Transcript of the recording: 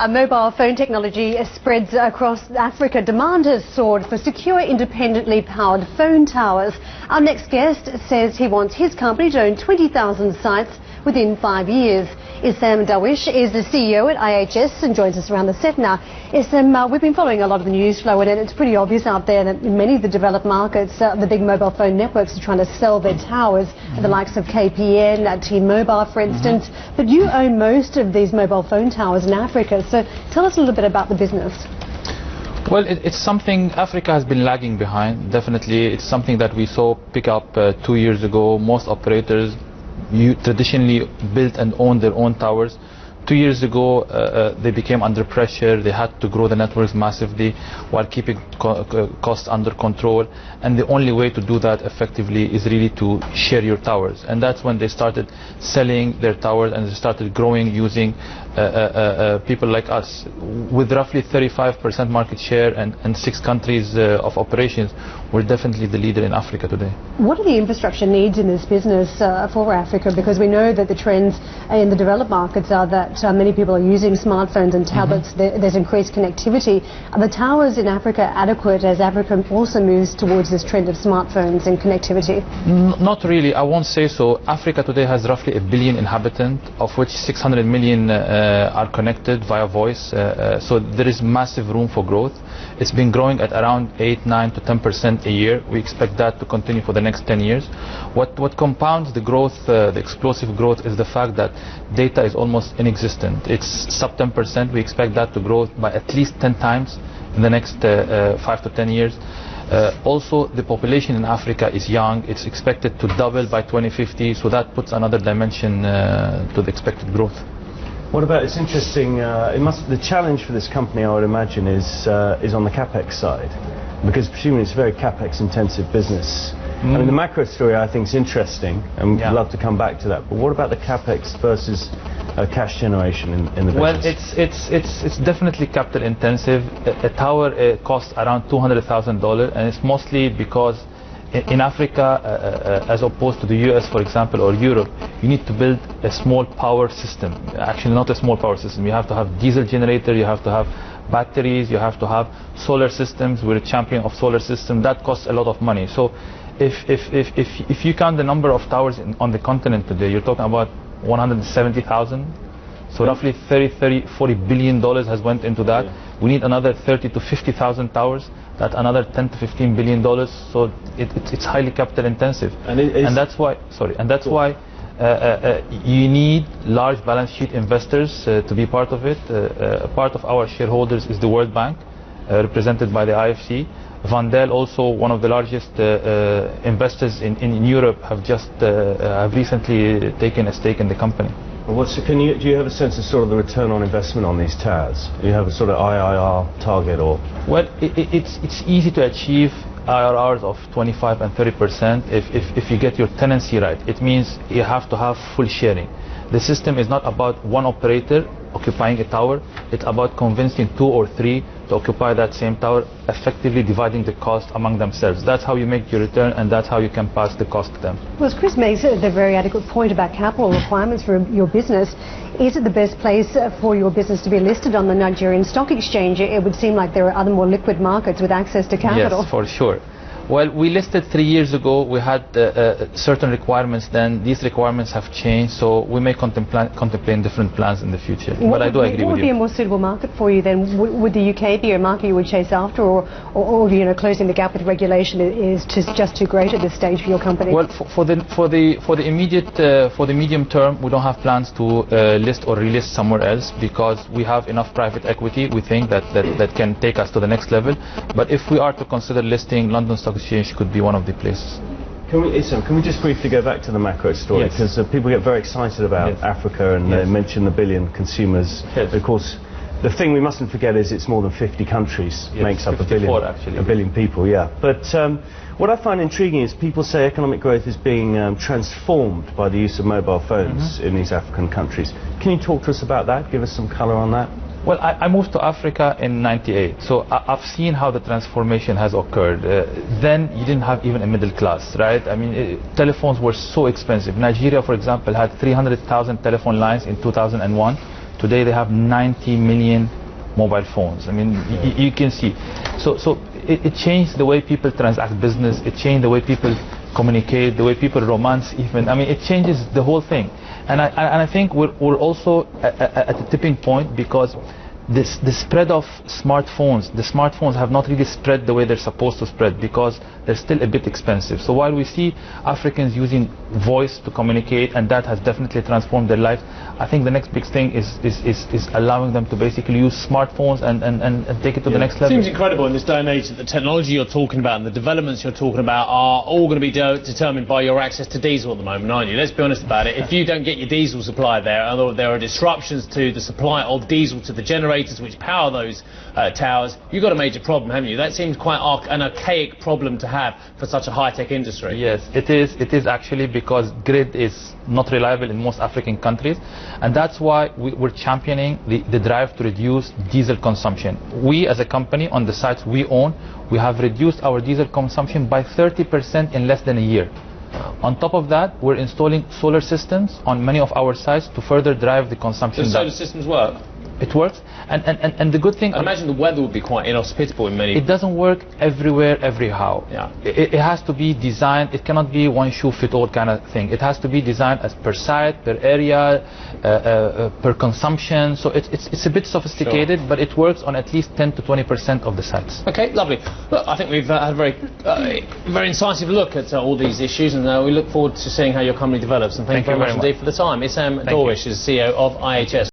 Mobile phone technology spreads across Africa. Demand has soared for secure, independently powered phone towers. Our next guest says he wants his company to own 20,000 sites within 5 years. Isam Darwish is the CEO at IHS and joins us around the set now. Isam, we've been following a lot of the news flow, and it's pretty obvious out there that in many of the developed markets, the big mobile phone networks are trying to sell their towers, the likes of KPN, T-Mobile, for instance. But you own most of these mobile phone towers in Africa, so tell us a little bit about the business. Well, it's something Africa has been lagging behind, definitely. It's something that we saw pick up 2 years ago. Most operators traditionally built and owned their own towers. 2 years ago, they became under pressure. They had to grow the networks massively while keeping costs under control. And the only way to do that effectively is really to share your towers. And that's when they started selling their towers, and they started growing using people like us. With roughly 35% market share and 6 countries of operations, we're definitely the leader in Africa today. What are the infrastructure needs in this business for Africa? Because we know that the trends in the developed markets are that many people are using smartphones and tablets. There's increased connectivity. Are the towers in Africa adequate as Africa also moves towards this trend of smartphones and connectivity? Not really, I won't say so. Africa today has roughly 1 billion inhabitants, of which 600 million are connected via voice. So there is massive room for growth. It's been growing at around 8, 9 to 10% a year. We expect that to continue for the next 10 years. What compounds the growth, the explosive growth, is the fact that data is almost inexistent. It's sub 10%. We expect that to grow by at least 10 times in the next 5 to 10 years. Also, the population in Africa is young. It's expected to double by 2050, so that puts another dimension to the expected growth. What about, it's interesting, the challenge for this company, I would imagine, is on the capex side, because presumably it's a very capex intensive business. I mean, the macro story I think is interesting, and we'd love to come back to that, but what about the capex versus cash generation in the business? Well, it's definitely capital intensive. A tower costs around $200,000, and it's mostly because in Africa, as opposed to the US, for example, or Europe, you need to build a small power system. Actually, not a small power system. You have to have diesel generator, you have to have batteries, you have to have solar systems. We're a champion of solar systems. That costs a lot of money. So if you count the number of towers on the continent today, you're talking about 170,000. So roughly $40 billion has went into that. We need another 30 to 50,000 towers. That's another 10 to 15 billion dollars. So it's highly capital intensive, and that's why. You need large balance sheet investors to be part of it. Part of our shareholders is the World Bank, represented by the IFC. Vandel, also one of the largest investors in Europe, have recently taken a stake in the company. Well, do you have a sense of sort of the return on investment on these towers? Do you have a sort of IRR target, or? Well, it's easy to achieve IRRs of 25 and 30% if you get your tenancy right. It means you have to have full sharing. The system is not about one operator occupying a tower. It's about convincing 2 or 3 to occupy that same tower, effectively dividing the cost among themselves. That's how you make your return, and that's how you can pass the cost to them. Well, as Chris makes the very adequate point about capital requirements for your business, is it the best place for your business to be listed on the Nigerian Stock Exchange? It would seem like there are other more liquid markets with access to capital. Yes, for sure. Well, we listed 3 years ago. We had certain requirements then. These requirements have changed, so we may contemplate different plans in the future. But I do agree with you. What would be a more suitable market for you then? Would the UK be a market you would chase after, or closing the gap with regulation is just too great at this stage for your company? Well, for the medium term, we don't have plans to list or relist somewhere else, because we have enough private equity. We think that can take us to the next level. But if we are to consider listing, London Stock Exchange could be one of the places. Can we just briefly go back to the macro story? Because people get very excited about Africa, and they mention the billion consumers. Of course, the thing we mustn't forget is it's more than 50 countries, makes up a billion people. But what I find intriguing is people say economic growth is being transformed by the use of mobile phones in these African countries. Can you talk to us about that? Give us some color on that. Well, I moved to Africa in '98, so I've seen how the transformation has occurred. Then you didn't have even a middle class, right? I mean, telephones were so expensive. Nigeria, for example, had 300,000 telephone lines in 2001. Today they have 90 million mobile phones. I mean, you can see. So it changed the way people transact business. It changed the way people communicate, the way people romance even. I mean, it changes the whole thing. And I think we're also at a tipping point, because the spread of smartphones, the smartphones have not really spread the way they're supposed to spread, because they're still a bit expensive. So while we see Africans using voice to communicate, and that has definitely transformed their lives, I think the next big thing is allowing them to basically use smartphones and take it to the next level. It seems incredible in this day and age that the technology you're talking about and the developments you're talking about are all going to be determined by your access to diesel at the moment, aren't you? Let's be honest about it. If you don't get your diesel supply there are disruptions to the supply of diesel to the generators which power those towers, you've got a major problem, haven't you? That seems quite an archaic problem to have for such a high-tech industry. Yes, it is actually, because grid is not reliable in most African countries, and that's why we're championing the drive to reduce diesel consumption. We as a company, on the sites we own, we have reduced our diesel consumption by 30% in less than a year. On top of that, we're installing solar systems on many of our sites to further drive the consumption down. The solar systems work? It works, and the good thing, I imagine the weather would be quite inhospitable in many... It doesn't work everywhere, everyhow. Yeah. It has to be designed. It cannot be one shoe fit all kind of thing. It has to be designed as per site, per area, per consumption. So it's a bit sophisticated, but it works on at least 10 to 20% of the sites. Okay, lovely. Look, I think we've had a very incisive look at all these issues, and we look forward to seeing how your company develops. And thank you very much indeed for the time. Issam Darwish is CEO of IHS.